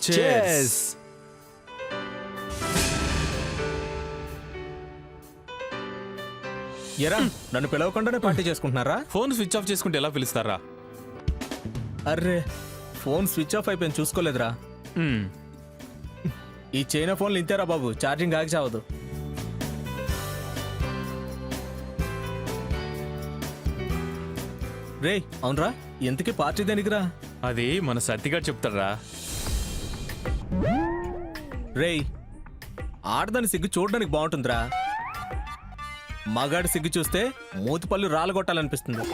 Cheers. ఎరా నన్ను పిలవకుండానే party చేసుకుంటున్నారా? ఫోన్ స్విచ్ ఆఫ్ చేసుకుంటే ఎలా పిలుస్తారా? అర్రే ఫోన్ స్విచ్ ఆఫ్ అయిపోయింది చూసుకోలేదురా. ఈ చైనా ఫోన్లు ఇంతేరా బాబు, ఛార్జింగ్ ఆగి చావదు. రే అవునరా, ఎంతకీ పార్టీ దేనికిరా? అది మన సత్తిగా చెప్తారా. రేయ్ ఆడదాని సిగ్గు చూడడానికి బాగుంటుందిరా, మగాడి సిగ్గు చూస్తే మూతిపళ్ళు రాలగొట్టాలనిపిస్తుంది.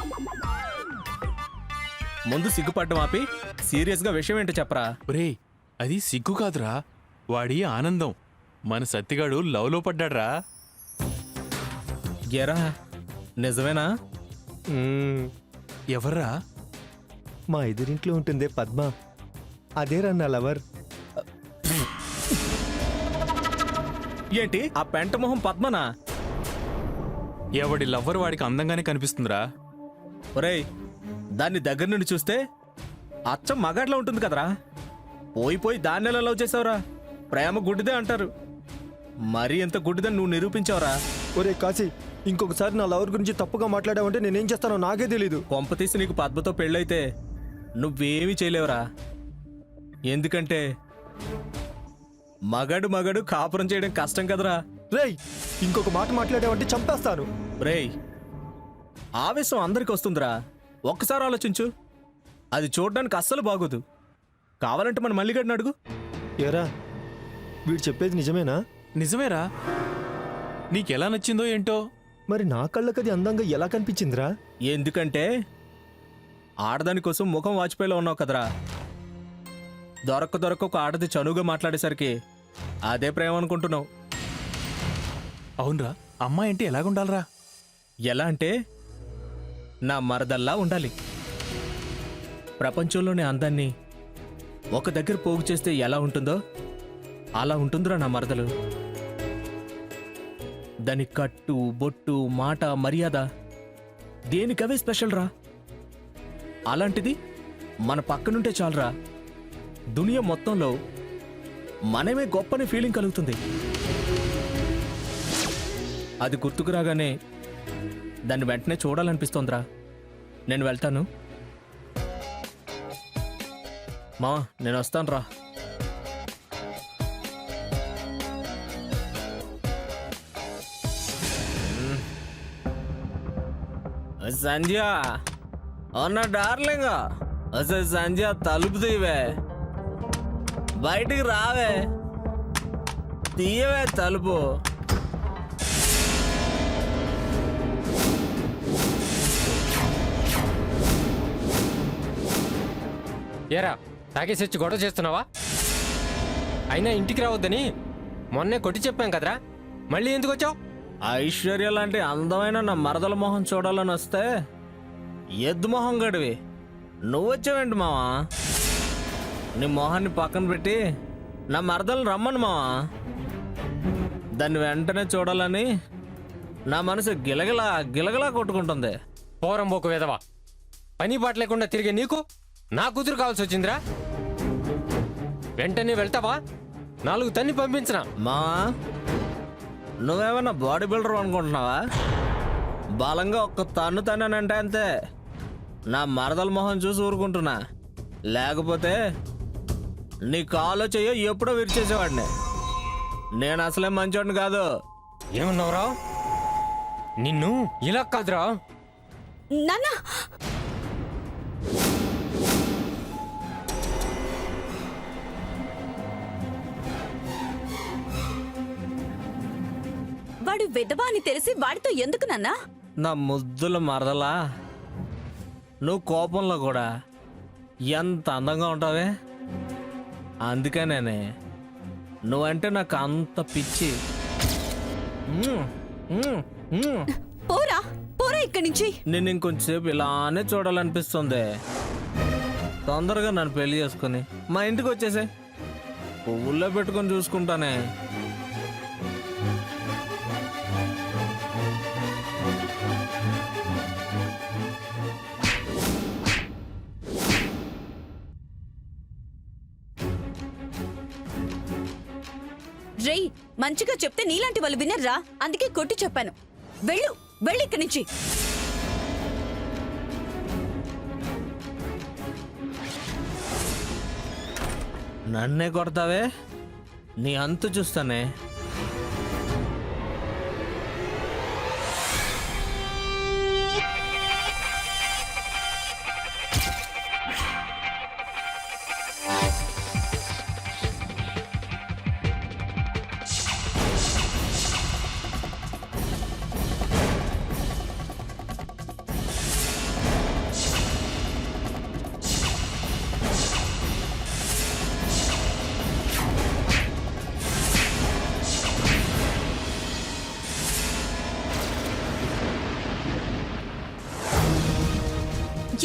ముందు సిగ్గుపడ్డం ఆపి సీరియస్గా విషయం ఏంటో చెప్పరా. రే అది సిగ్గు కాదురా, వాడి ఆనందం. మన సత్తిగాడు లవ్లో పడ్డాడ్రా. ఎరా నిజమేనా? ఎవర్రా? మా ఎదురింట్లో ఉంటుందే పద్మ, అదేరా నా లవర్. ఏంటి ఆ పెంట మొహం పద్మనా? ఎవడి లవ్వర్ వాడికి అందంగానే కనిపిస్తుందిరా. ఒరేయ్ దాన్ని దగ్గర నుండి చూస్తే అచ్చం మగాడ్లా ఉంటుంది కదరా. పోయి దాన్ని ఎలా లవ్ చేసావురా? ప్రేమ గుడ్డిదే అంటారు, మరీ ఎంత గుడ్డిదని నువ్వు నిరూపించావురా. ఒరే కాశీ, ఇంకొకసారి నా లవర్ గురించి తప్పుగా మాట్లాడావంటే నేనేం చేస్తానో నాకే తెలీదు. కొంపతీసి నీకు పద్మతో పెళ్ళైతే నువ్వేమీ చేయలేవురా. ఎందుకంటే మగాడు కాపురం చేయడం కష్టం కదరా. రేయ్ ఇంకొక మాట మాట్లాడావంటే చంపేస్తాను. రేయ్ ఆవేశం అందరికి వస్తుందిరా, ఒక్కసారి ఆలోచించు. అది చూడడానికి అస్సలు బాగోదు. కావాలంటే మన మల్లిగడ్డని అడుగు. ఏరా వీడు చెప్పేది నిజమేనా? నిజమేరా, నీకెలా నచ్చిందో ఏంటో. మరి నా కళ్ళకది అందంగా ఎలా కనిపించిందిరా? ఎందుకంటే ఆడదాని కోసం ముఖం వాచిపోయేలా ఉన్నావు కదరా. దొరక్క ఒక ఆడది చనువుగా మాట్లాడేసరికి అదే ప్రేమ అనుకుంటున్నావు. అవునరా, అమ్మాయి అంటే ఎలాగుండాలరా? ఎలా అంటే నా మరదల్లా ఉండాలి. ప్రపంచంలోని అందాన్ని ఒక దగ్గర పోగు చేస్తే ఎలా ఉంటుందో అలా ఉంటుందిరా నా మరదలు. దాని కట్టు బొట్టు మాట మర్యాద దేనికవే స్పెషల్ రా. అలాంటిది మన పక్కనుంటే చాలరా, దునియా మొత్తంలో మనమే గొప్పని ఫీలింగ్ కలుగుతుంది. అది గుర్తుకు రాగానే దాన్ని వెంటనే చూడాలనిపిస్తోందిరా. నేను వెళ్తాను మా, నేను వస్తాను రా. సంధ్య అన్న డార్లింగ్, అసలు సంధ్య తలుపు తీవే, బయటికి రావే, తీయవే తలుపు. ఏరా తాగేసి వచ్చి గొడవ చేస్తున్నావా? అయినా ఇంటికి రావద్దని మొన్నే కొట్టి చెప్పాం కదరా, మళ్ళీ ఎందుకు వచ్చావు? ఐశ్వర్య లాంటి అందమైన నా మరదల మొహం చూడాలని వస్తే ఎద్దు మొహం గడివి నువ్వొచ్చావేంటి మావా? నీ మొహాన్ని పక్కన పెట్టి నా మరదలను రమ్మను మావా. దాన్ని వెంటనే చూడాలని నా మనసు గిలగలా కొట్టుకుంటుంది. పోరంబోకు వేదవా, పని పాట లేకుండా తిరిగే నీకు నా కూతురు కావాల్సి వచ్చిందిరా. వెంటనే వెళ్తావా? 4 తన్ని పంపించనా? మావా నువ్వేమన్నా బాడీ బిల్డర్ అనుకుంటున్నావా? బలంగా ఒక్క తన్నానంటే అంతే, నా మరదల మొహం చూసి ఊరుకుంటున్నా. లేకపోతే నీ కాలో చెయ్యో ఎప్పుడో విరిచేసేవాడిని. నేను అసలే మంచోడిని కాదు. ఏమన్నావురా? నిన్ను ఇలా కాదురా. నాన్నా వాడు విధవా అని తెలిసి వాడితో ఎందుకు నాన్నా? నా ముద్దుల మరదలా, నువ్వు కోపంలో కూడా ఎంత అందంగా ఉంటావే. అందుకనే నువ్వంటే నాకు అంత పిచ్చి. పోరా పోరా ఇక్కడి నుంచి. నేను ఇంకొంచెంసేపు ఇలానే చూడాలనిపిస్తుంది. తొందరగా నన్ను పెళ్లి చేసుకుని మా ఇంటికి వచ్చేసే, పువ్వుల్లో పెట్టుకొని చూసుకుంటానే. రేయ్ మంచిగా చెప్తే నీలాంటి వాళ్ళు వినర్రా, అందుకే కొట్టి చెప్పాను. వెళ్ళు వెళ్ళు ఇక్కడి నుంచి. నన్నే కొడతావే, నీ అంతు చూస్తానే.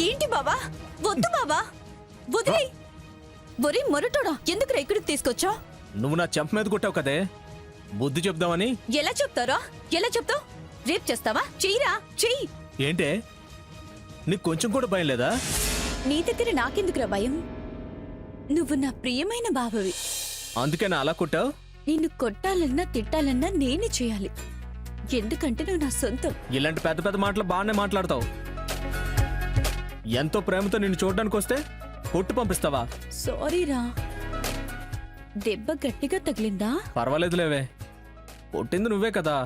ఏంటి బాబా? వద్దు బాబా, వదిలే. ఒరే మొరటోడా, ఎందుకు ఇక్కడికి తీసుకొచ్చా? నువ్వు నా చెంప మీద కొట్టావు కదే, బుద్ధి చెప్దామని. ఎలా చెప్తారా? ఎలా చెప్తావు? రేప్ చేస్తావా? చెయ్యిరా, చెయ్యి. ఏంటే, నీకు కొంచెం కూడా భయం లేదా? నీ దగ్గర నాకెందుకురా భయం? నువ్వు నా ప్రియమైన బావవి. అందుకే నా అలా కొట్టావు? నిన్ను కొట్టాలన్నా తిట్టాలన్నా నేనే చేయాలి, ఎందుకంటే నువ్వు నా సొంతం. ఇలాంటి పెద్ద పెద్ద మాటలు బాగానే మాట్లాడతావు. ఎంతో ప్రేమతో నిన్ను చూడడానికి వస్తే కొట్టు పంపిస్తావా? సారీరా, దెబ్బ గట్టిగా తగిలిందా? పర్వాలేదులేవే, కొట్టింది నువ్వే కదా.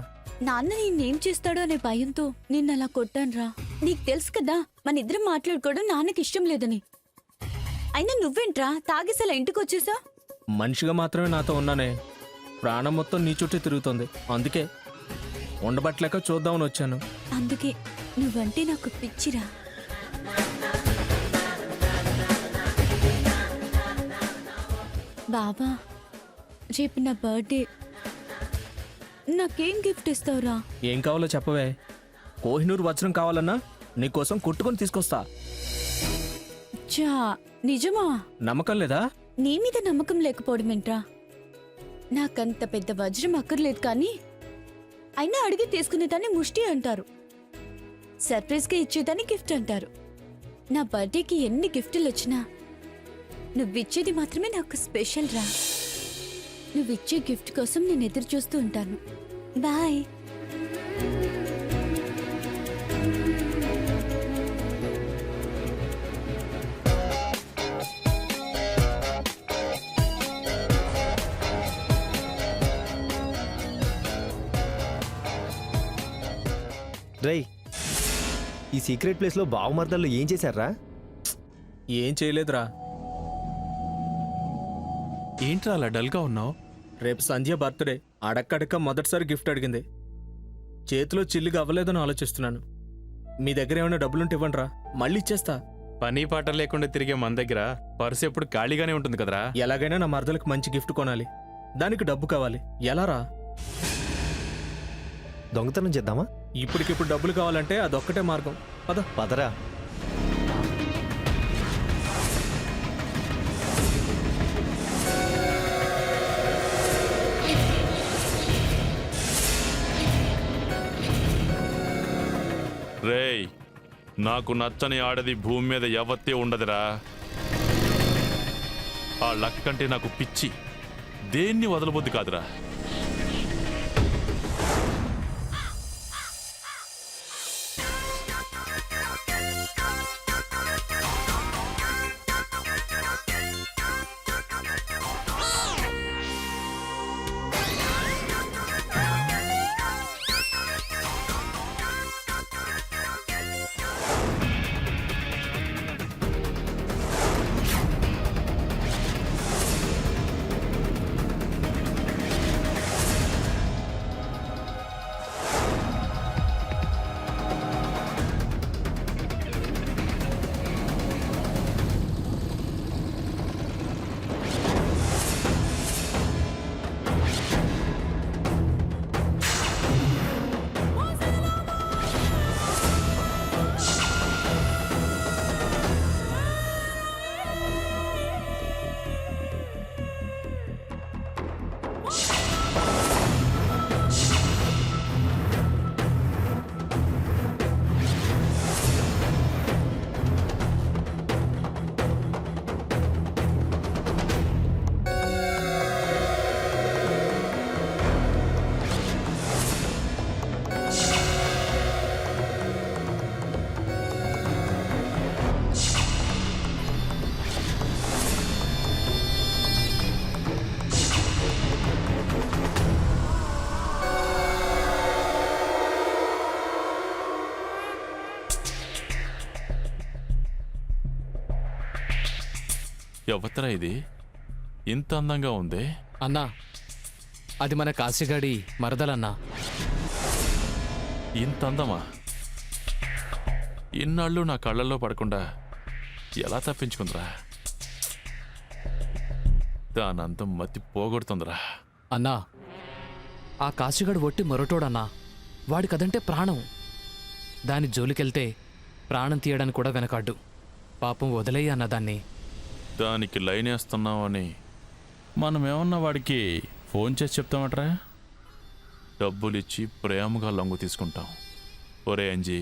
నాన్న నిన్నేం చేస్తాడో అనే భయంతో నిన్నలా కొట్టానురా. నీకు తెలుసు కదా మన ఇద్దరం మాట్లాడుకోవడం నాన్నకి ఇష్టం లేదని. అయినా నువ్వేంట్రా తాగేసలా ఇంటికి వచ్చేసా? మనిషిగా మాత్రమే నాతో ఉన్నానే, ప్రాణం మొత్తం నీ చుట్టూ తిరుగుతుంది. అందుకే ఉండబట్టలేక చూద్దామని వచ్చాను. అందుకే నువ్వంటే నాకు పిచ్చిరా. బాబా, రేపు నా బర్త్డే, నాకేం గిఫ్ట్ ఇస్తావురా? ఏం కావాలో చెప్పవే, కోహినూరు వజ్రం కావాలన్నా నీకోసం కొట్టుకొని తీసుకొస్తా. చా, నిజమా? నమ్మకం లేదా? నీ మీద నమ్మకం లేకపోవడమేంట్రా? నాకంత పెద్ద వజ్రం అక్కర్లేదు, కానీ అయినా అడిగి తీసుకునేదాన్ని ముష్టి అంటారు, సర్ప్రైజ్గా ఇచ్చేదాన్ని గిఫ్ట్ అంటారు. నా బర్త్డేకి ఎన్ని గిఫ్టులు వచ్చినా నువ్విచ్చేది మాత్రమే నాకు స్పెషల్ రా. నువ్విచ్చే గిఫ్ట్ కోసం నేను ఎదురు చూస్తూ ఉంటాను. బాయ్. రేయ్, ఈ సీక్రెట్ ప్లేస్లో బావమర్దల్లో ఏం చేశారా? ఏం చేయలేదురా. ఏంట్రా అలా డల్గా ఉన్నావు? రేపు సంధ్య బర్త్డే, అడక్కడక్క మొదటిసారి గిఫ్ట్ అడిగింది. చేతిలో చిల్లిగా అవ్వలేదని ఆలోచిస్తున్నాను. మీ దగ్గర ఏమైనా డబ్బులుంటే ఇవ్వండిరా, మళ్ళీ ఇచ్చేస్తా. పని పాట లేకుండా తిరిగే మన దగ్గర పర్సు ఎప్పుడు ఖాళీగానే ఉంటుంది కదరా. ఎలాగైనా నా మరదలకు మంచి గిఫ్ట్ కొనాలి, దానికి డబ్బు కావాలి. ఎలా రా? దొంగతనం చేద్దామా? ఇప్పటికిప్పుడు డబ్బులు కావాలంటే అదొక్కటే మార్గం. పద. పదరా. రేయ్, నాకు నచ్చని ఆడది భూమి మీద ఎవత్తే ఉండదురా. ఆ లక్ కంటే నాకు పిచ్చి, దేన్ని వదలబుద్ది కాదురా. ఎవతరా ఇది ఇంత అందంగా ఉంది? అన్నా అది మన కాశీగాడి మరదలన్నా. ఇంత అందమా? ఇన్నాళ్ళు నా కళ్ళల్లో పడకుండా ఎలా తప్పించుకుందిరా? దాని అందం మతి పోగొడుతుందిరా. అన్నా ఆ కాశీగాడు ఒట్టి మొరటోడన్నా. వాడికదంటే ప్రాణం. దాని జోలికెళ్తే ప్రాణం తీయడానికి కూడా వెనకాడ్డు. పాపం వదిలేయి అన్న దాన్ని. దానికి లైన్ వేస్తున్నామని మనమేమన్నా వాడికి ఫోన్ చేసి చెప్తామట్రా? డబ్బులిచ్చి ప్రేమగా లొంగు తీసుకుంటాం. ఒరే అంజీ,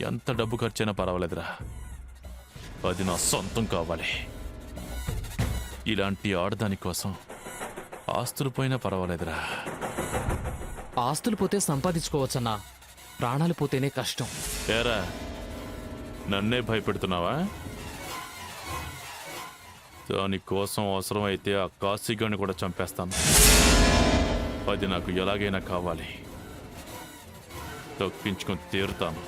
ఎంత డబ్బు ఖర్చైనా పర్వాలేదురా, అది నా సొంతం కావాలి. ఇలాంటి ఆడదాని కోసం ఆస్తులు పోయినా పర్వాలేదురా. ఆస్తులు పోతే సంపాదించుకోవచ్చన్నా, ప్రాణాలు పోతేనే కష్టం. ఏరా, నన్నే భయపెడుతున్నావా? దానికోసం అవసరమైతే ఆ కాశీగాని కూడా చంపేస్తాను. అది నాకు ఎలాగైనా కావాలి. తప్పించుకొని తీరుతాను.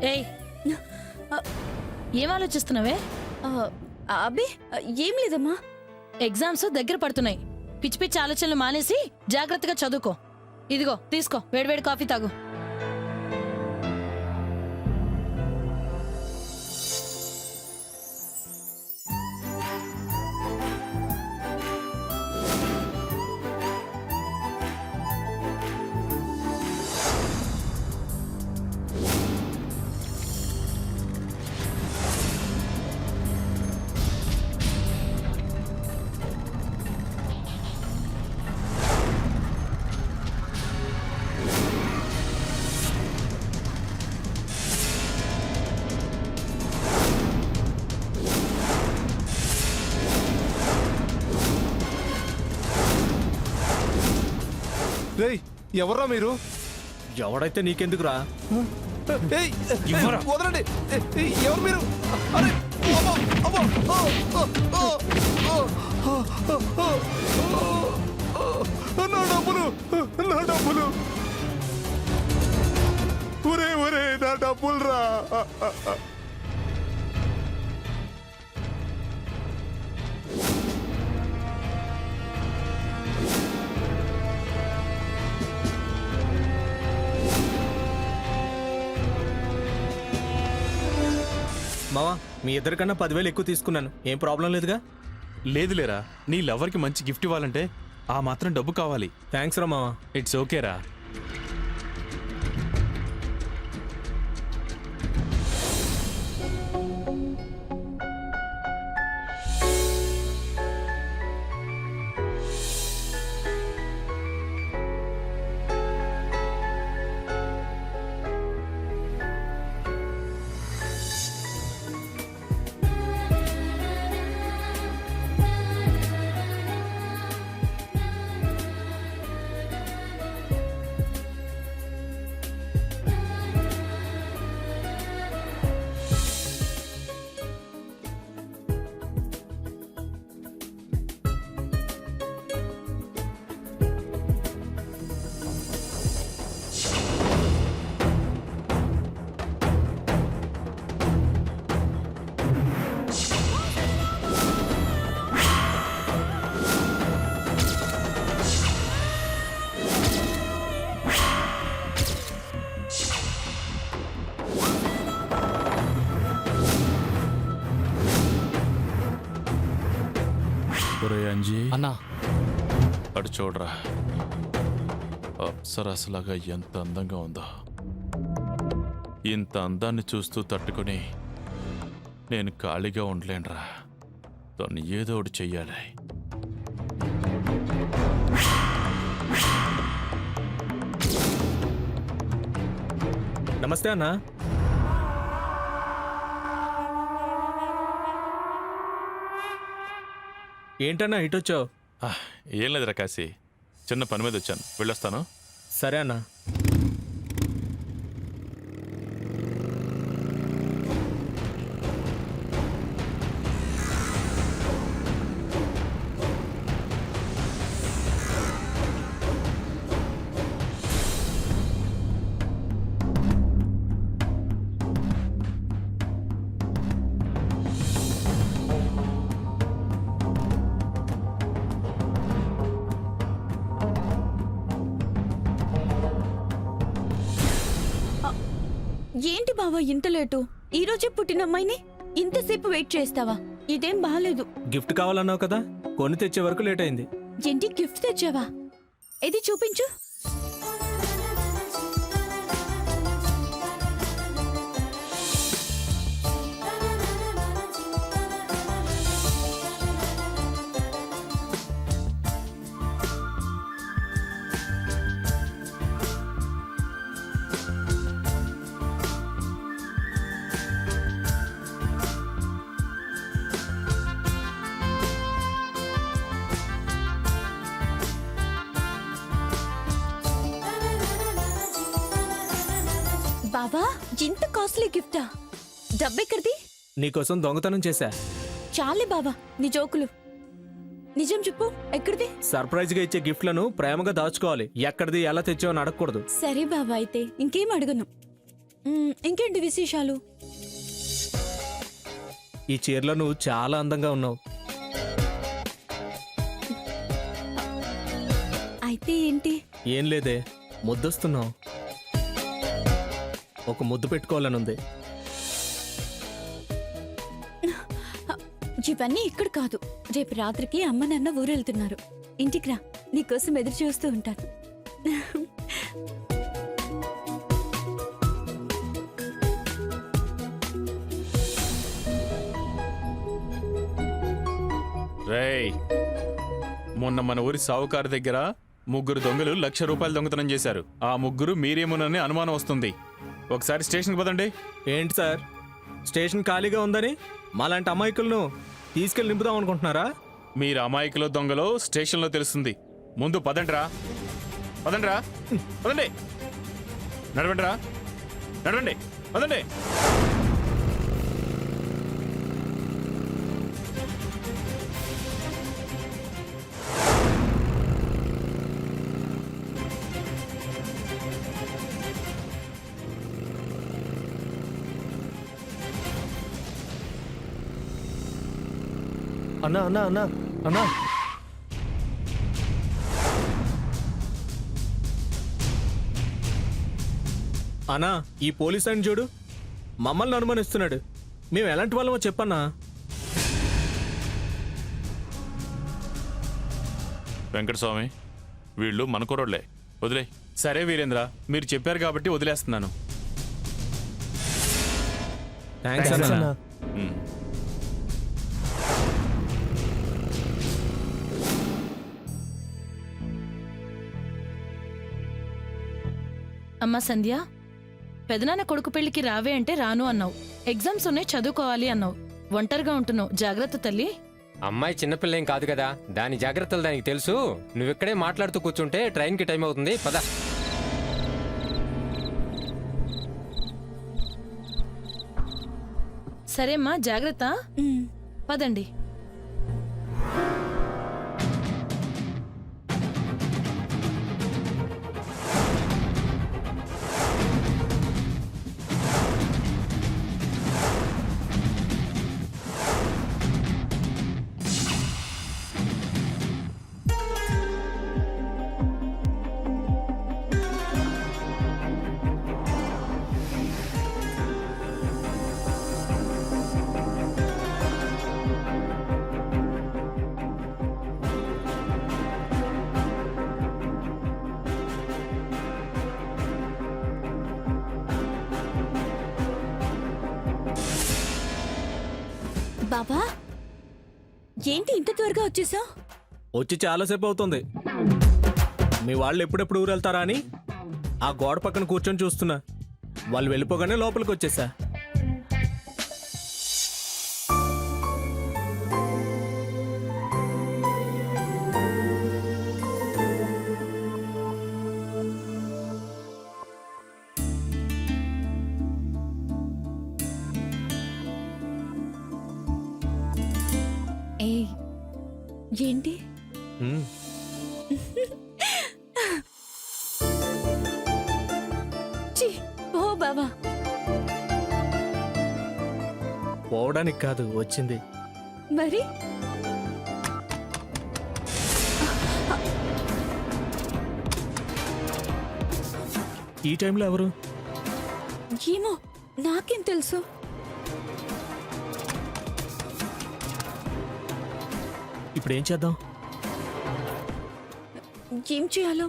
ఏయ్ ఏం ఆలోచిస్తున్నావే? ఆ, అబ్బే ఏం లేదమ్మా. ఎగ్జామ్స్ దగ్గర పడుతున్నాయి. పిచ్చి పిచ్చి ఆలోచనలు మానేసి జాగ్రత్తగా చదువుకో. ఇదిగో తీసుకో, వేడివేడి కాఫీ తాగు. రేయ్ ఎవర్రా మీరు? ఎవడైతే నీకెందుకురా? ఏయ్, వదలండి. ఏయ్, ఎవరు మీరు? అరే, అమ్మో, అమ్మో, నా డబ్బులు, నా డబ్బులు, ఒరే ఒరే, నా డబ్బులు రా. మావా, మీ ఇద్దరికన్నా 10,000 ఎక్కువ తీసుకున్నాను. ఏం ప్రాబ్లం లేదుగా? లేదులేరా, నీ లవర్కి మంచి గిఫ్ట్ ఇవ్వాలంటే ఆ మాత్రం డబ్బు కావాలి. థ్యాంక్స్ రా మావా. ఇట్స్ ఓకేరా. ఒరే అంజీ, అన్నా అటు చూడరా, అప్సరసలాగా ఎంత అందంగా ఉందో. ఇంత అందాన్ని చూస్తూ తట్టుకొని నేను ఖాళీగా ఉండలేనురా. దాన్ని ఏదో ఒకటి చెయ్యాలి. నమస్తే అన్నా. ఏంటన్నా ఇటు వచ్చావు? ఏం లేదురా కాశీ, చిన్న పని మీద వచ్చాను, వెళ్ళొస్తాను. సరే అన్నా. ఏంటి బావా ఇంత లేటు? ఈ రోజే పుట్టిన అమ్మాయిని ఇంతసేపు వెయిట్ చేస్తావా? ఇదేం బాగాలేదు. గిఫ్ట్ కావాలన్నావు కదా, కొని తెచ్చే వరకు లేట్ అయింది. ఏంటి గిఫ్ట్ తెచ్చావా? ఇది చూపించు. బాబా ఇంత కాస్ట్లీ గిఫ్టా? డబ్బెక్కడిది? నీకోసం దొంగతనం చేశా. చాలే బాబా నీ జోకులు. నిజం చెప్పు, ఎక్కడిది? సర్ప్రైజ్ గా ఇచ్చే గిఫ్ట్లను ప్రేమగా దాచుకోవాలి. ఎక్కడిది, ఎలా తెచ్చావు అని అడగకూడదు. సరే బాబా, అయితే ఇంకేం అడగను. ఇంకేంటి విశేషాలు? ఈ చీరలో నువ్వు చాలా అందంగా ఉన్నావు. అయితే ఏంటి? ఏం లేదే, ముద్దొస్తున్నావు. ఒక ముద్దు పెట్టుకోవాలనుంది. ఇవన్నీ ఇక్కడ కాదు. రేపు రాత్రికి అమ్మ నాన్న ఊరెళ్తున్నారు. ఇంటికి రా, నీకోసం ఎదురు చూస్తూ ఉంటాను. రేయ్, మొన్న మన ఊరి సావుకారు దగ్గర 3 దొంగలు ₹1,00,000 దొంగతనం చేశారు. ఆ 3 మీరేమోనని అనుమానం వస్తుంది. ఒకసారి స్టేషన్కి పదండి. ఏంటి సార్, స్టేషన్ ఖాళీగా ఉందని మాలాంటి అమాయకులను తీసుకెళ్ళి నింపుదాం అనుకుంటున్నారా? మీరు అమాయకులో దొంగలో స్టేషన్లో తెలుస్తుంది. ముందు పదండ్రా, పదండ్రా, పదండి, నడవండిరా, నడవండి, పదండి. అన్నా అన్నా అన్నా అన్నా అన్నా, ఈ పోలీస్ అని చూడు, మమ్మల్ని అనుమానిస్తున్నాడు. మేము ఎలాంటి వాళ్ళమో చెప్పన్నా. వెంకటస్వామి, వీళ్ళు మన కుర్రోళ్ళే, వదిలే. సరే వీరేంద్ర, మీరు చెప్పారు కాబట్టి వదిలేస్తున్నాను. థ్యాంక్స్ థాంక్స్ అన్నా. అన్నా. అమ్మా సంధ్య, పెదనాన్న కొడుకు పెళ్లికి రావే అంటే రాను అన్నావు. ఎగ్జామ్స్ ఉన్నాయి, చదువుకోవాలి అన్నావు. ఒంటరిగా ఉంటున్నావు, జాగ్రత్త తల్లి. అమ్మాయి చిన్నపిల్లేం కాదు కదా, దాని జాగ్రత్తలు దానికి తెలుసు. నువ్విక్కడే మాట్లాడుతూ కూర్చుంటే ట్రైన్కి టైం అవుతుంది. పద. సరేమ్మా, జాగ్రత్త. పదండి. బాబా ఏంటి ఇంత త్వరగా వచ్చేసావు? వచ్చి చాలాసేపు అవుతుంది. మీ వాళ్ళు ఎప్పుడెప్పుడు ఊరెళ్తారా అని ఆ గోడ పక్కన కూర్చొని చూస్తున్నా. వాళ్ళు వెళ్ళిపోగానే లోపలికి వచ్చేసా. ఏయ్ ఏంటి మ్మ్. ఛీ, ఓ బావా పోవడానికి కాదు వచ్చింది. మరి ఈ టైంలో ఎవరు? ఏమో నాకేం తెలుసు. ఇప్పుడు ఏం చేద్దాం? ఏం చేయాలో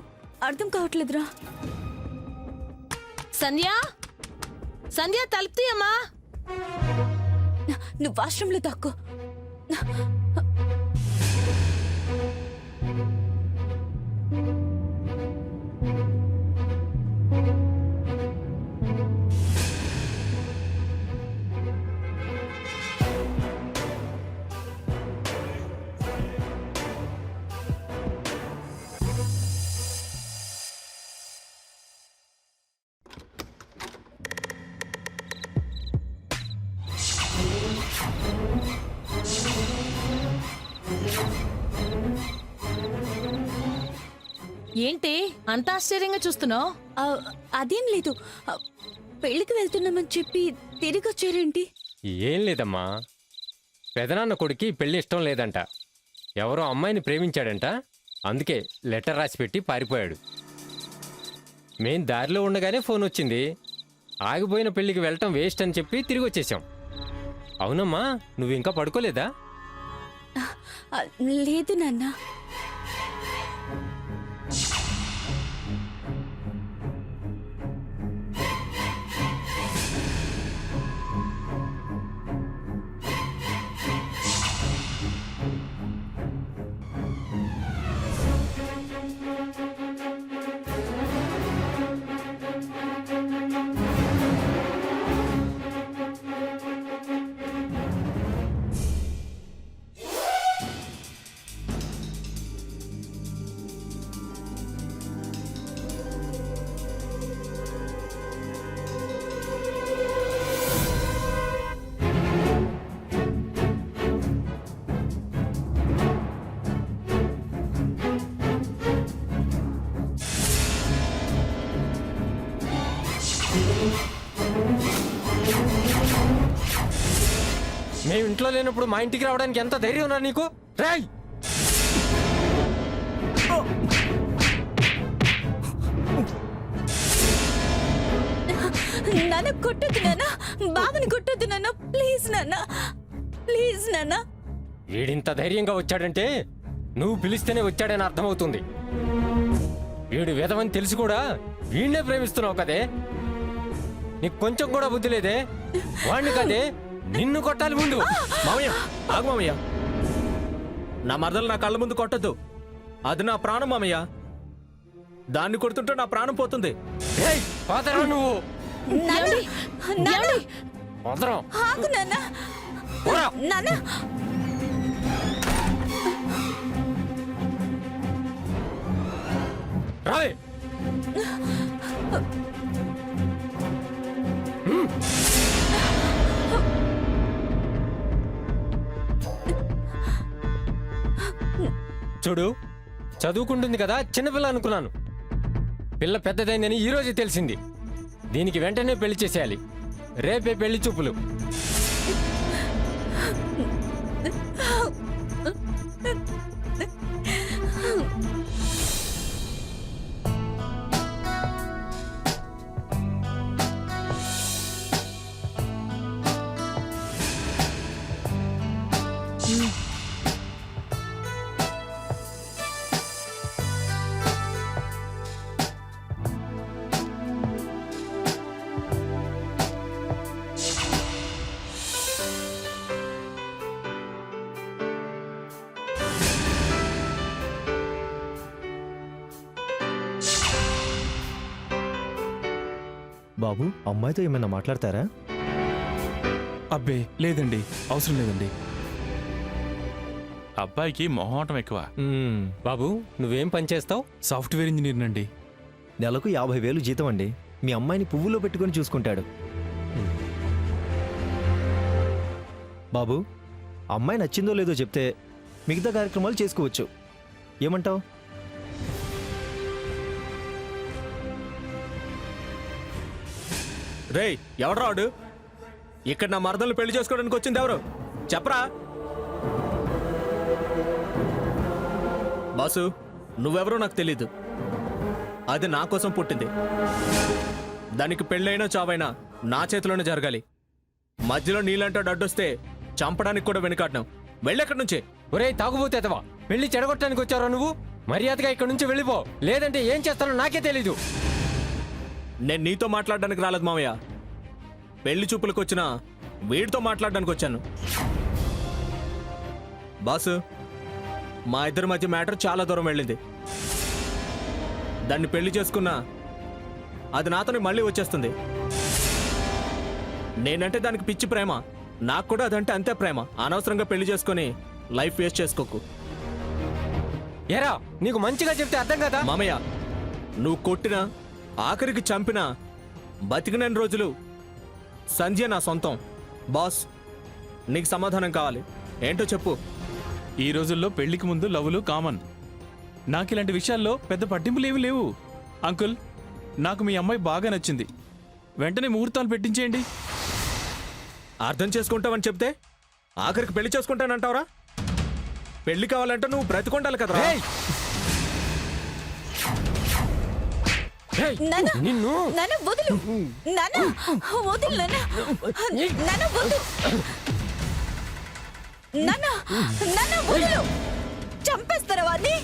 అర్థం కావట్లేదురా. సంధ్య సంధ్య తలుపు తీయమ్మా. నువ్వు వాష్రూమ్లో దాక్కో. ఏంటి అంత ఆశ్చర్యంగా చూస్తున్నావు? ఆ, అదేం లేదు. ఆ, పెళ్ళికి వెళ్తున్నామని చెప్పి తిరిగి వచ్చారేంటి? ఏం లేదమ్మా, పెదనాన్న కొడుకి పెళ్లి ఇష్టం లేదంట. ఎవరో అమ్మాయిని ప్రేమించాడంట, అందుకే లెటర్ రాసి పెట్టి పారిపోయాడు. మేం దారిలో ఉండగానే ఫోన్ వచ్చింది. ఆగిపోయిన పెళ్లికి వెళ్ళటం వేస్ట్ అని చెప్పి తిరిగి వచ్చేసాం. అవునమ్మా, నువ్వు ఇంకా పడుకోలేదా? ఆ, లేదు నాన్న. మేము ఇంట్లో లేనప్పుడు మా ఇంటికి రావడానికి ఎంత ధైర్యం ఉన్నా నీకు? రాయ్! నాన్న కొట్టొద్దు నాన్న, బావని కొట్టొద్దు నాన్న, ప్లీజ్ నాన్న, ప్లీజ్ నాన్న. వీడింత ధైర్యంగా వచ్చాడంటే నువ్వు పిలిస్తేనే వచ్చాడని అర్థమవుతుంది. వీడు విధవని తెలిసి కూడా వీడినే ప్రేమిస్తున్నావు కదే. నీకు కొంచెం కూడా బుద్ధి లేదే? వాడిని కదే నిన్ను కొట్టాలి ముందు. మామయ్య ఆగు మామయ్య. నా మరదలు నా కళ్ళ ముందు కొట్టద్దు. అది నా ప్రాణం మామయ్య. దాన్ని కొడుతుంటే నా ప్రాణం పోతుంది. ఏయ్, పోతరా నువ్వు? నాన్న, నాన్న, పోతరా? ఆగు నాన్న, పోరా. నాన్న. రాయ్! చూడు, చదువుకుంటుంది కదా, చిన్నపిల్ల అనుకున్నాను. పిల్ల పెద్దదైందని ఈ రోజే తెలిసింది. దీనికి వెంటనే పెళ్లి చేసేయాలి. రేపే పెళ్లి చూపులు. బాబు, అమ్మాయితో ఏమైనా మాట్లాడతారా? అబ్బే లేదండి, అవసరం లేదండి. అబ్బాయికి మొహమాటం ఎక్కువ. బాబు, నువ్వేం పని చేస్తావు? సాఫ్ట్వేర్ ఇంజనీర్ నండి. నెలకు 50,000 జీతం అండి. మీ అమ్మాయిని పువ్వులో పెట్టుకొని చూసుకుంటాడు. బాబు, అమ్మాయి నచ్చిందో లేదో చెప్తే మిగతా కార్యక్రమాలు చేసుకోవచ్చు. ఏమంటావు? రేయ్, ఎవడ్రా వాడు? ఇక్కడ నా మరదలు పెళ్లి చేసుకోవడానికి వచ్చింది ఎవరు? చెప్పరా. బాసు, నువ్వెవరో నాకు తెలీదు. అది నా కోసం పుట్టింది. దానికి పెళ్ళైనా చావైనా నా చేతిలోనే జరగాలి. మధ్యలో నీళ్ళంటే అడ్డొస్తే చంపడానికి కూడా వెనుకాడినాం. వెళ్ళెక్కడి నుంచి. ఒరే తాగుబోతేతవా, పెళ్లి చెడగొట్టడానికి వచ్చారో నువ్వు? మర్యాదగా ఇక్కడ నుంచి వెళ్ళిపో, లేదంటే ఏం చేస్తానో నాకే తెలీదు. నేను నీతో మాట్లాడడానికి రాలేదు మామయ్య. పెళ్లి చూపులకు వచ్చిన వీడితో మాట్లాడడానికి వచ్చాను. బాసు, మా ఇద్దరి మధ్య మ్యాటర్ చాలా దూరం వెళ్ళింది. దాన్ని పెళ్లి చేసుకున్నా అది నాతోనే మళ్ళీ వచ్చేస్తుంది. నేనంటే దానికి పిచ్చి ప్రేమ, నాకు కూడా అదంటే అంతే ప్రేమ. అనవసరంగా పెళ్లి చేసుకొని లైఫ్ వేస్ట్ చేసుకోకు. ఏరా, నీకు మంచిగా చెప్తే అర్థం కదా. మామయ్య, నువ్వు కొట్టినా ఆఖరికి చంపినా బతికినన్ని రోజులు సంధ్య నా సొంతం. బాస్, నీకు సమాధానం కావాలి. ఏంటో చెప్పు. ఈ రోజుల్లో పెళ్లికి ముందు లవ్లు కామన్. నాకు ఇలాంటి విషయాల్లో పెద్ద పట్టింపులు ఏమీ లేవు. అంకుల్, నాకు మీ అమ్మాయి బాగా నచ్చింది. వెంటనే ముహూర్తాలు పెట్టించేయండి. అర్థం చేసుకుంటావని చెప్తే ఆఖరికి పెళ్లి చేసుకుంటానంటావరా? పెళ్లి కావాలంటే నువ్వు బ్రతికొండాలి కదరా. నాన్న, నిన్ను నాన్న వదులు. నాన్న వదులు. నాన్న, నాన్న వదులు. నాన్న, నాన్న వదులు. చంపేస్తారా వాడిని?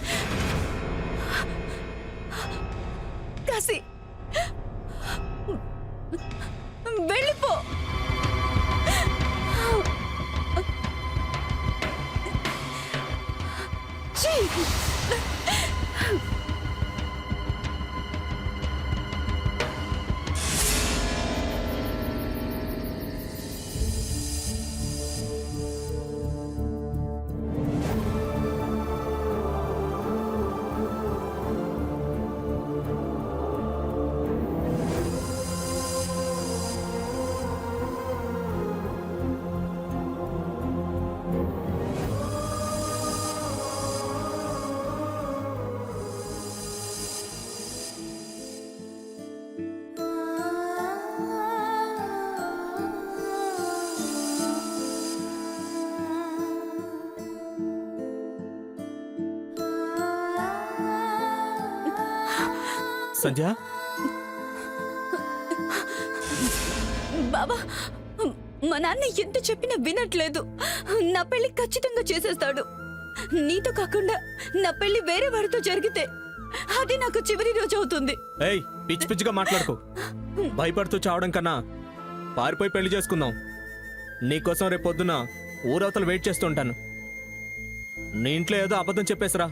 కాసి వెళ్ళిపో. ఛీ! సంధ్య, బాబా, మా నాన్న ఎంత చెప్పినా వినట్లేదు. నా పెళ్లి ఖచ్చితంగా చేసేస్తాడు. నీతో కాకుండా నా పెళ్లి వేరే వాడితో జరిగితే అది నాకు చివరి రోజు అవుతుంది. ఏయ్, పిచ్చి పిచ్చిగా మాట్లాడుకో. భయపడుతూ చావడం కన్నా పారిపోయి పెళ్లి చేసుకుందాం. నీకోసం రేపు పొద్దున ఊరవతలు వెయిట్ చేస్తుంటాను. నీ ఇంట్లో ఏదో అబద్ధం చెప్పేసరా.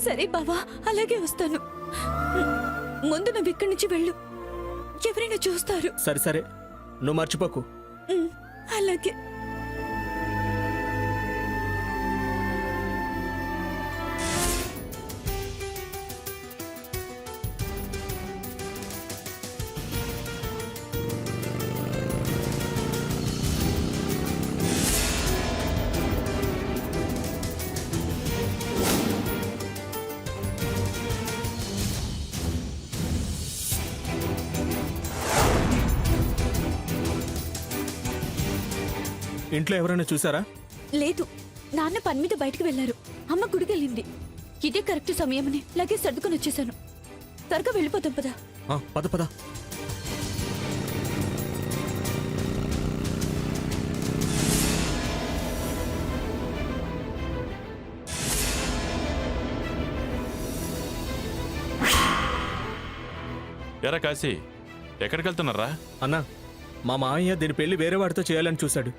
సరే బాబా, అలాగే వస్తాను. ముందు నువ్వు ఇక్కడి నుంచి వెళ్ళు. ఎవరైనా చూస్తారు. సరే సరే, నువ్వు మర్చిపోకు. అలాగే. ఇంట్లో ఎవరైనా చూసారా? లేదు, నాన్న పని మీద బయటకు వెళ్లారు. అమ్మ గుడికెళ్ళింది. ఇదే కరెక్ట్ సమయమని లగేజ్ సర్దుకొని వచ్చేసాను. త్వరగా వెళ్ళిపోతాం పదా. పద పద. ఎరా కాశీ, ఎక్కడికి వెళ్తున్నారా? అన్నా, మా మామయ్య దీని పెళ్లి వేరే వాడితో చేయాలని చూశాడు.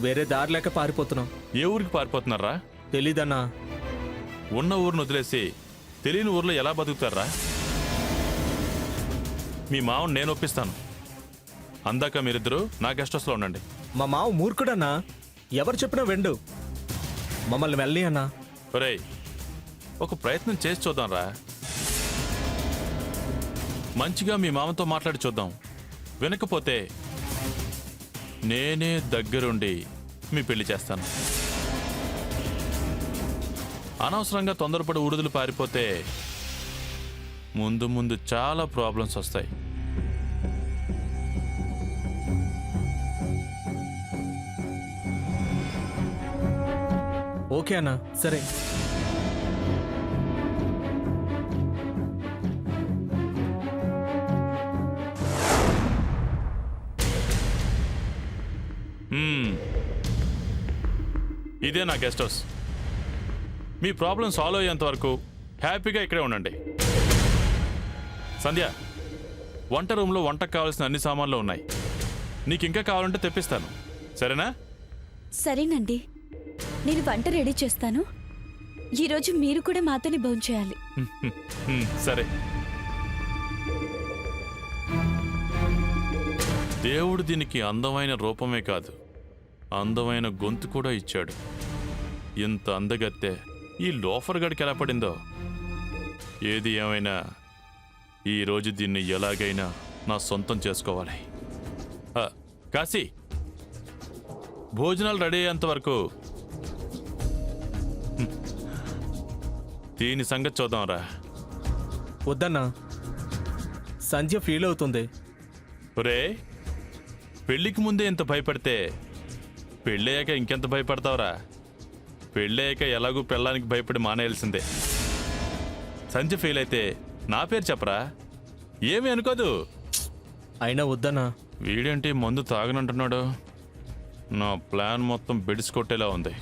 వేరే దారి లేక పారిపోతున్నాం. ఏ ఊరికి పారిపోతున్నారా? తెలీదన్నా. ఉన్న ఊరిని వదిలేసి తెలియని ఊర్లో ఎలా బతుకుతారా? మీ మావని నేను ఒప్పిస్తాను. అందాక మీరిద్దరూ నా గెస్ట్ హౌస్లో ఉండండి. మా మావ మూర్ఖుడన్నా. ఎవరు చెప్పినా వెండు. మమ్మల్ని వెళ్ళి అన్నా. ఒరేయ్, ఒక ప్రయత్నం చేసి చూద్దాంరా. మంచిగా మీ మామతో మాట్లాడి చూద్దాం. వినకపోతే నేనే దగ్గరుండి మీ పెళ్లి చేస్తాను. అనవసరంగా తొందరపడి ఉడుదులు పారిపోతే ముందు ముందు చాలా ప్రాబ్లమ్స్ వస్తాయి. ఓకే అన్న, సరే. ఇదే నా గెస్ట్ హౌస్. మీ ప్రాబ్లం సాల్వ్ అయ్యేంత వరకు హ్యాపీగా ఇక్కడే ఉండండి. సంధ్య, వంట రూమ్లో వంటకు కావాల్సిన అన్ని సామాన్లు ఉన్నాయి. నీకు ఇంకా కావాలంటే తెప్పిస్తాను, సరేనా? సరేనండి, నేను వంట రెడీ చేస్తాను. ఈరోజు మీరు కూడా మాతోనే భోంచేయాలి. సరే. దేవుడు దీనికి అందమైన రూపమే కాదు, అందమైన గొంతు కూడా ఇచ్చాడు. ఇంత అందగత్తె ఈ లోఫర్ గడికి ఎలా పడిందో. ఏది ఏమైనా ఈరోజు దీన్ని ఎలాగైనా నా సొంతం చేసుకోవాలి. కాశీ, భోజనాలు రెడీ అయ్యేంత వరకు దీని సంగతి చూద్దాంరా. వద్దన్నా, సంధ్య ఫీల్ అవుతుంది. ఒరే, పెళ్ళికి ముందే ఎంత భయపడితే పెళ్ళయ్యాక ఇంకెంత భయపడతావురా? పెళ్ళయ్యాక ఎలాగూ పెళ్ళానికి భయపడి మానేయాల్సిందే. సంధ్య ఫీల్ అయితే నా పేరు చెప్పరా, ఏమీ అనుకోదు. అయినా వద్దన్నా. వీడేంటి మందు తాగనంటున్నాడు? నా ప్లాన్ మొత్తం బెడిసి కొట్టేలా ఉంది.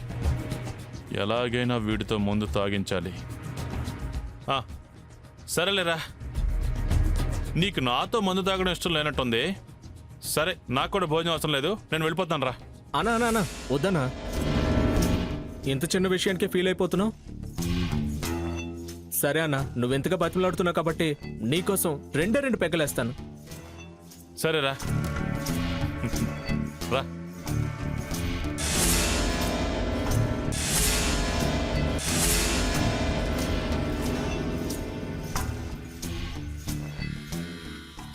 ఎలాగైనా వీడితో మందు తాగించాలి. సరేలేరా, నీకు నాతో మందు తాగడం ఇష్టం లేనట్టుంది. సరే, నాకు కూడా భోజనం అవసరం లేదు, నేను వెళ్ళిపోతాను రా. అనా అనా అనా, వద్దనా. ఇంత చిన్న విషయానికి ఫీల్ అయిపోతున్నావు? సరే అన్న, నువ్వెంతగా బతిమలాడుతున్నావు కాబట్టి నీకోసం 2 పెగ్గలేస్తాను. సరేరా, రా.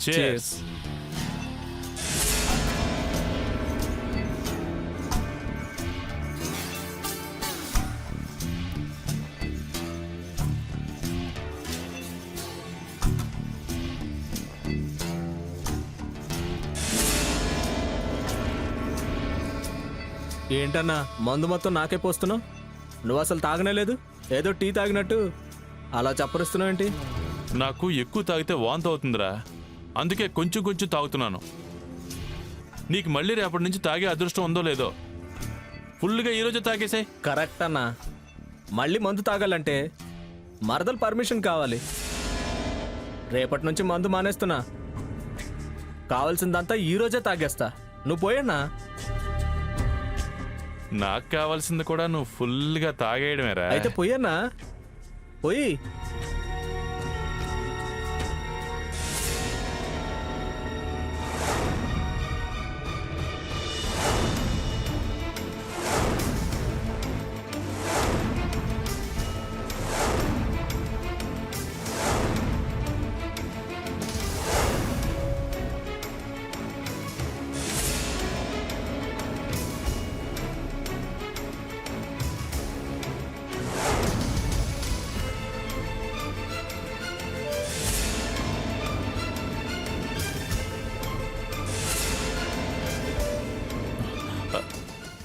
Cheers. ఏంటన్నా, మందు మొత్తం నాకే పోస్తున్నావు? నువ్వు అసలు తాగనే లేదు, ఏదో టీ తాగినట్టు అలా చప్పరిస్తున్నావు ఏంటి? నాకు ఎక్కువ తాగితే వాంతి అవుతుందిరా, అందుకే కొంచెం కొంచెం తాగుతున్నాను. నీకు మళ్ళీ రేపటి నుంచి తాగే అదృష్టం ఉందో లేదో, ఫుల్గా ఈరోజు తాగేసాయి. కరెక్ట్ అన్నా, మళ్ళీ మందు తాగాలంటే మరదలు పర్మిషన్ కావాలి. రేపటి నుంచి మందు మానేస్తున్నా, కావాల్సిందంతా ఈరోజే తాగేస్తా. నువ్వు పోయన్నా. నాకు కావాల్సింది కూడా నువ్వు ఫుల్గా తాగేయడమేరా. అయితే పోయన్నా, పోయి.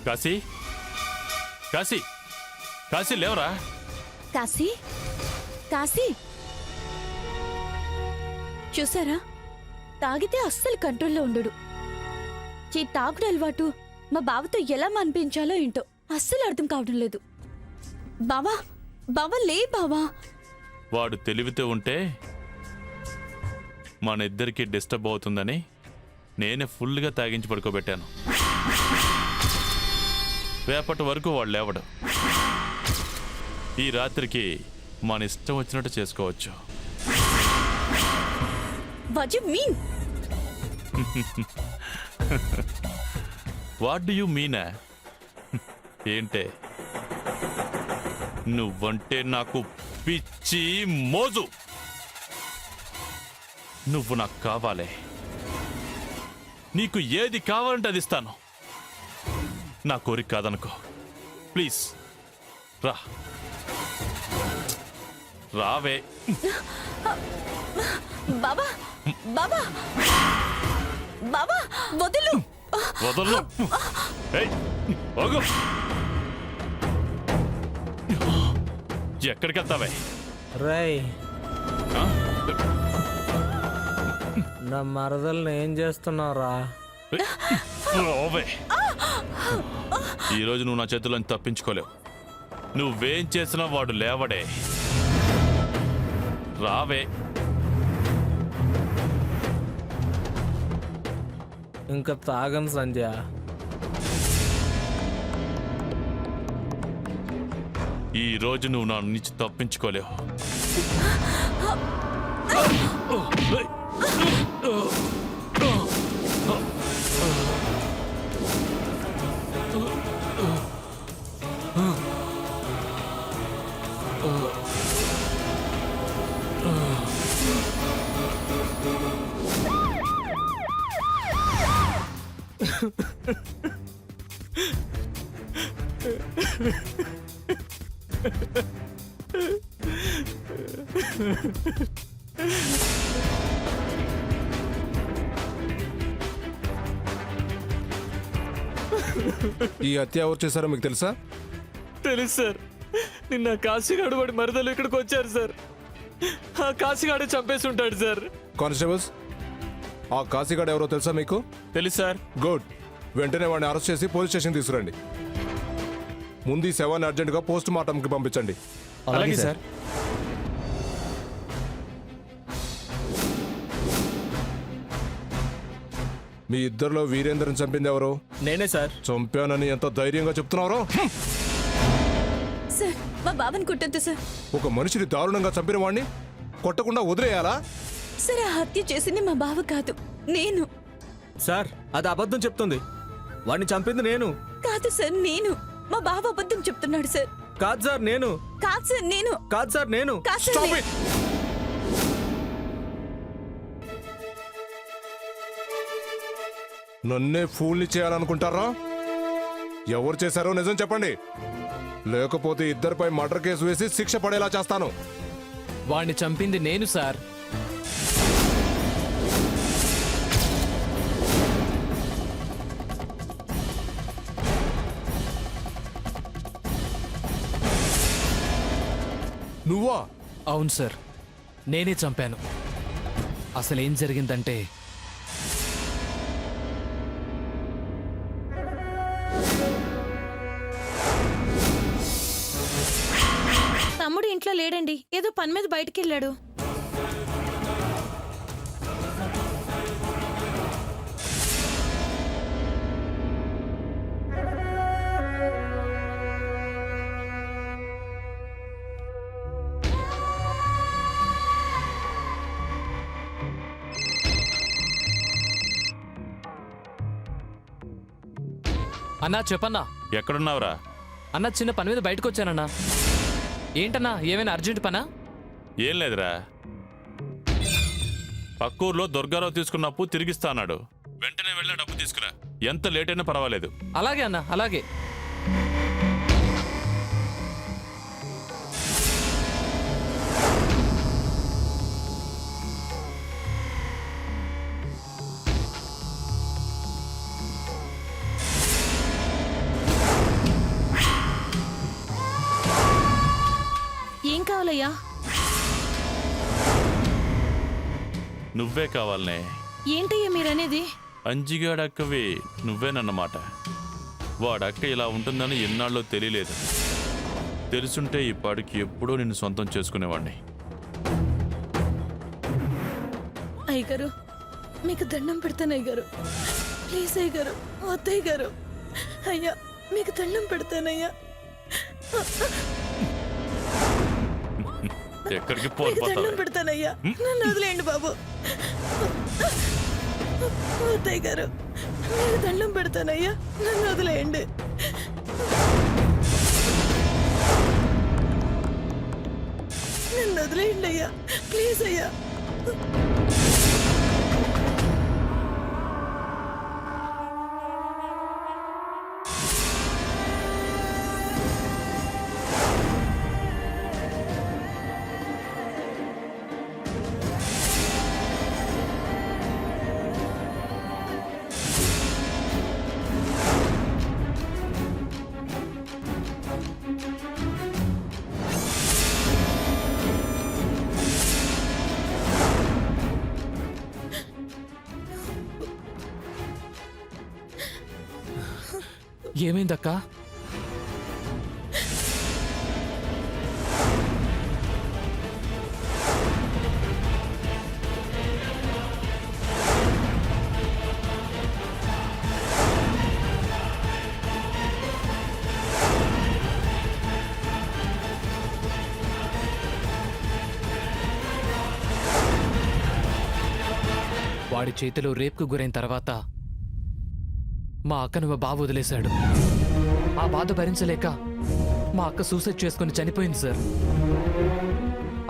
కాశీ, కాశీ, కాశీ లేవరా. కాశీ, కాశీ, చూసారా, తాగితే అస్సలు కంట్రోల్లో ఉండడు. ఈ తాగుడు అలవాటు మా బావతో ఎలా అనిపించాలో ఏంటో అస్సలు అర్థం కావడం లేదు. బావా, బావా, లే బావా. వాడు తెలివితే ఉంటే మన ఇద్దరికి డిస్టర్బ్ అవుతుందని నేనే ఫుల్గా తాగించి పడుకోబెట్టాను. రేపటి వరకు వాడు లేవడు. ఈ రాత్రికి మన ఇష్టం వచ్చినట్టు చేసుకోవచ్చు. What do you mean? What do you Meena? ఏంటే, నువ్వంటే నాకు పిచ్చి మోజు. నువ్వు నాకు కావాలే, నీకు ఏది కావాలంటే అది ఇస్తాను. నా కోరిక కాదనుకో, ప్లీజ్ రా. రావే. బాబా బాబా బాబా వదులు. వదలను. ఏయ్, ఆగు. ఎక్కడికి వెళ్తావే? రేయ్, ఆ? నా మరదల్ని ఏం చేస్తున్నావురా? రావే. ఈరోజు నువ్వు నా చేతుల్లోంచి తప్పించుకోలేవు. నువ్వేం చేసినా వాడు లేవడే. రావే. ఇంకా తాగను సంధ్య. ఈ రోజు నువ్వు నా నుంచి తప్పించుకోలేవు. ఈ హత్య ఎవరు చేశారో మీకు తెలుసా? తెలుసు సార్. నిన్న కాశీగాడు వాడి మరదలు ఇక్కడికి వచ్చారు సార్. ఆ కాశీగాడే చంపేసి ఉంటాడు సార్. కానిస్టేబుల్స్, ఆ కాశీగాడు ఎవరో తెలుసా మీకు? తెలుసు సార్. గుడ్. వెంటనే వాడిని అరెస్ట్ చేసి పోలీస్ స్టేషన్ తీసుకురండి. ముందు ఈ శవాన్ని అర్జెంటుగా పోస్ట్ మార్టంకి పంపించండి. అలాగే సార్. మీ ఇద్దరిలో వీరేంద్రని చంపింది ఎవరు? నేనే సార్. చంపానని ఎంత ధైర్యంగా చెప్తున్నారో? సార్ మా బావని కొట్టద్దు సార్. ఒక మనిషిని దారుణంగా చంపిన వాడిని కొట్టకుండా వదిలేయాలా? సార్ ఆ హత్య చేసింది మా బావ కాదు, నేను. సార్ అది అబద్ధం చెప్తుంది. వాడిని చంపింది నేను. కాదు సార్ నేను. మా బావ అబద్ధం చెప్తున్నాడు సార్. కాదు సార్ నేను. కాదు సార్ నేను. కాదు సార్ నేను. కాదు సార్ Stop నేను. it! నన్నే ఫూల్ని చేయాలనుకుంటారా? ఎవరు చేశారో నిజం చెప్పండి, లేకపోతే ఇద్దరిపై మర్డర్ కేసు వేసి శిక్ష పడేలా చేస్తాను. వాణ్ణి చంపింది నేను సార్. నువ్వా? అవును సార్, నేనే చంపాను. అసలేం జరిగిందంటే తమ్ముడు ఇంట్లో లేడండి, ఏదో పని మీద బయటికి వెళ్ళాడు. అన్నా చెప్పన్నా. ఎక్కడున్నావురా? అన్నా చిన్న పని మీద బయటకు వచ్చానన్నా. ఏంటన్నా, ఏమైనా అర్జెంట్ పనా? ఏం లేదురా, పక్కూర్లో దుర్గారావు తీసుకున్న అప్పు తిరిగిస్తా అన్నాడు. వెంటనే వెళ్ళా డబ్బు తీసుకురా. ఎంత లేట్ అయినా పర్వాలేదు. అలాగే అన్నా, అలాగే. ఏం కావాలయ్యా? నువ్వే కావాలనే. ఏంటయ్యా మీరనేది? అంజిగాడక్కవి నువ్వేనన్నమాట. వాడక్క ఇలా ఉంటుందని ఎన్నాళ్ళో తెలియలేదు. తెలుసుంటే ఈ పాడికి ఎప్పుడో నిన్ను సొంతం చేసుకునేవాడిని. అయ్యగారు, మీకు దండం పెడతాను అయ్యగారు. ప్లీజ్ అయ్యగారు, వద్దయ్య గారు. అయ్యా మీకు దండం పెడతానయ్యా. ఎక్కడికి మీకు దండం పోతావు? పెడతానయ్యా, నన్ను వదిలేయండి బాబు. వద్దయ్య గారు, మీకు దండం పెడతానయ్యా, నన్ను వదిలేయండి. నన్ను వదిలేయండి అయ్యా, ప్లీజ్ అయ్యా. ఏమైందక్కా? వాడి చేతిలో రేప్కు గురైన తర్వాత మా అక్కను మా బావ వదిలేశాడు. ఆ బాధ భరించలేక మా అక్క సూసైడ్ చేసుకుని చనిపోయింది సార్.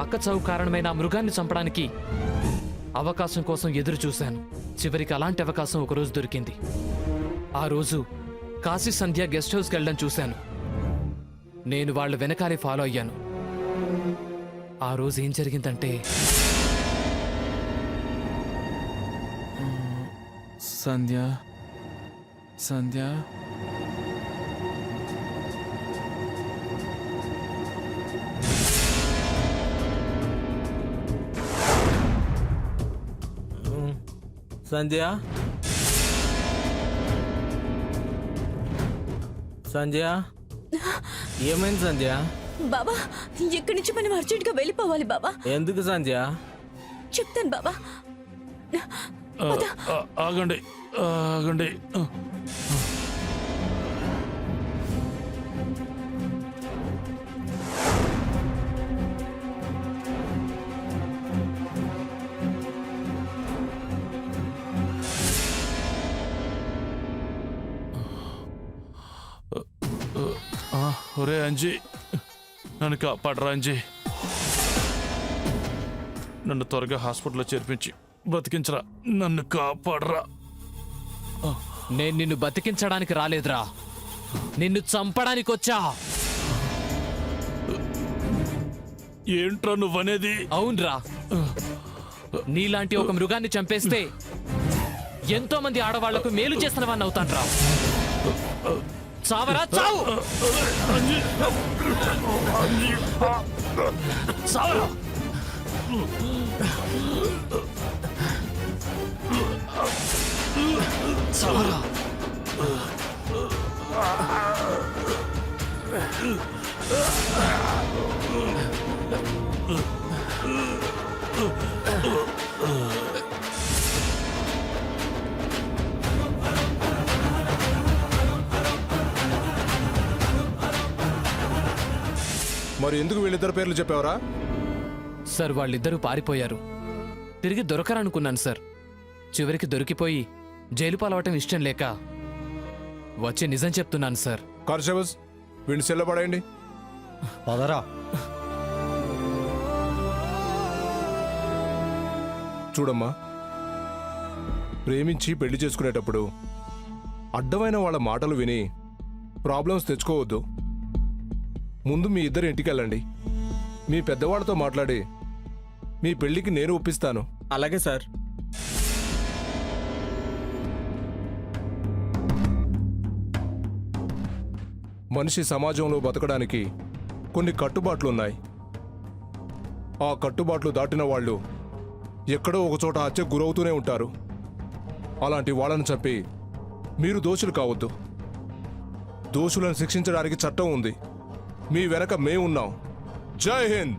అక్క చావు కారణమైన ఆ మృగాన్ని చంపడానికి అవకాశం కోసం ఎదురు చూశాను. చివరికి అలాంటి అవకాశం ఒకరోజు దొరికింది. ఆ రోజు కాశీ సంధ్య గెస్ట్ హౌస్కి వెళ్ళడం చూశాను. నేను వాళ్ళ వెనకాలే ఫాలో అయ్యాను. ఆ రోజు ఏం జరిగిందంటే, సంధ్య సంధ్య సంధ్య, సంధ్య, ఏమైంది సంధ్య? బాబా, ఇక్కడి నుంచి మనం అర్జెంట్గా వెళ్ళిపోవాలి బాబా. ఎందుకు సంధ్య? చెప్తాను బాబా. ఆగండి ఆగండి. ఒరే అంజీ, నన్ను కాపాడరా అంజీ. నన్ను త్వరగా హాస్పిటల్లో చేర్పించి బతికించరా. నన్ను కాపాడరా. నేను నిన్ను బతికించడానికి రాలేదురా, నిన్ను చంపడానికి వచ్చా. ఏంట్రా నువ్వనేది? అవునరా, నీలాంటి ఒక మృగాన్ని చంపేస్తే ఎంతో మంది ఆడవాళ్లకు మేలు చేసిన వాడిని అవుతాన్రా. చావరా, చావు. చావరా. చావరా. మరి ఎందుకు వీళ్ళిద్దరు పేర్లు చెప్పావరా? సార్, వాళ్ళిద్దరూ పారిపోయారు. తిరిగి దొరకరనుకున్నాను సార్. చివరికి దొరికిపోయి జైలు పాలవటం ఇష్టం లేక వచ్చి నిజం చెప్తున్నాను సార్. కానిస్టేబుల్స్, వీడిని సెల్లో పడేయండి. పదరా. చూడమ్మా, ప్రేమించి పెళ్లి చేసుకునేటప్పుడు అడ్డమైన వాళ్ళ మాటలు విని ప్రాబ్లమ్స్ తెచ్చుకోవద్దు. ముందు మీ ఇద్దరు ఇంటికి వెళ్ళండి. మీ పెద్దవాళ్ళతో మాట్లాడి మీ పెళ్లికి నేను ఒప్పిస్తాను. అలాగే సార్. మనిషి సమాజంలో బతకడానికి కొన్ని కట్టుబాట్లున్నాయి. ఆ కట్టుబాట్లు దాటిన వాళ్ళు ఎక్కడో ఒకచోట హత్యకు గురవుతూనే ఉంటారు. అలాంటి వాళ్ళను చంపి మీరు దోషులు కావద్దు. దోషులను శిక్షించడానికి చట్టం ఉంది. మీ వెనక మేమున్నాం. జై హింద్.